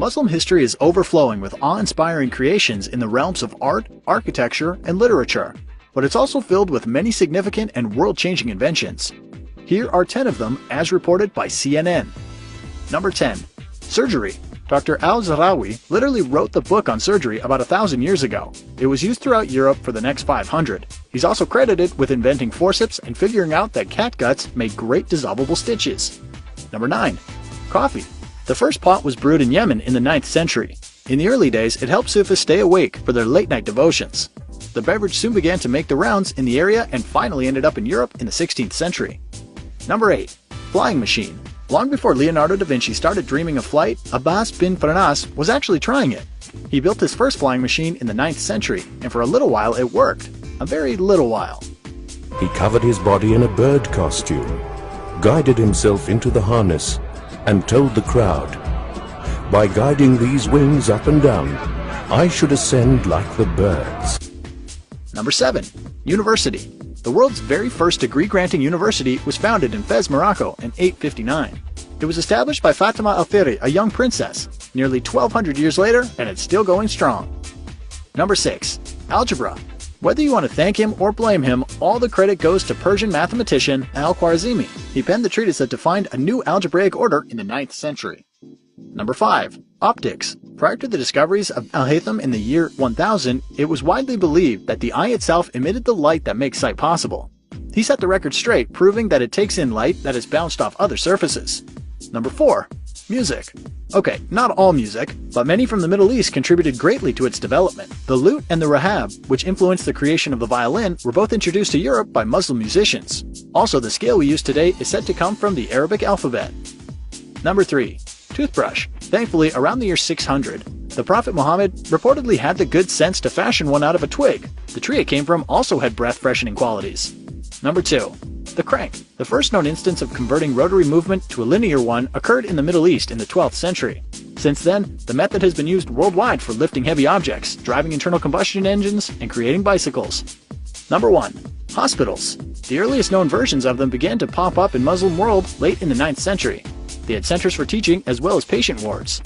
Muslim history is overflowing with awe-inspiring creations in the realms of art, architecture, and literature, but it's also filled with many significant and world-changing inventions. Here are 10 of them as reported by CNN. Number 10. Surgery. Dr. Al-Zahrawi literally wrote the book on surgery about 1,000 years ago. It was used throughout Europe for the next 500. He's also credited with inventing forceps and figuring out that cat guts make great dissolvable stitches. Number 9. Coffee. The first pot was brewed in Yemen in the 9th century. In the early days, it helped Sufis stay awake for their late-night devotions. The beverage soon began to make the rounds in the area and finally ended up in Europe in the 16th century. Number 8. Flying machine. Long before Leonardo da Vinci started dreaming of flight, Abbas bin Farnas was actually trying it. He built his first flying machine in the 9th century, and for a little while it worked. A very little while. He covered his body in a bird costume, guided himself into the harness, and told the crowd, "By guiding these wings up and down, I should ascend like the birds." Number 7. University. The world's very first degree-granting university was founded in Fez, Morocco in 859. It was established by Fatima al-Thiri, a young princess, nearly 1,200 years later, and it's still going strong. Number 6. Algebra. Whether you want to thank him or blame him, all the credit goes to Persian mathematician Al-Khwarizmi. He penned the treatise that defined a new algebraic order in the 9th century. Number 5. Optics. Prior to the discoveries of Al-Haytham in the year 1000, it was widely believed that the eye itself emitted the light that makes sight possible. He set the record straight, proving that it takes in light that is bounced off other surfaces. Number 4. Music. Okay, not all music, but many from the Middle East contributed greatly to its development. The lute and the rahab, which influenced the creation of the violin, were both introduced to Europe by Muslim musicians. Also, the scale we use today is said to come from the Arabic alphabet. Number 3. Toothbrush. Thankfully, around the year 600, the Prophet Muhammad reportedly had the good sense to fashion one out of a twig. The tree it came from also had breath-freshening qualities. Number 2. The crank. The first known instance of converting rotary movement to a linear one occurred in the Middle East in the 12th century. Since then, the method has been used worldwide for lifting heavy objects, driving internal combustion engines, and creating bicycles. Number 1. Hospitals. The earliest known versions of them began to pop up in Muslim world late in the 9th century. They had centers for teaching as well as patient wards.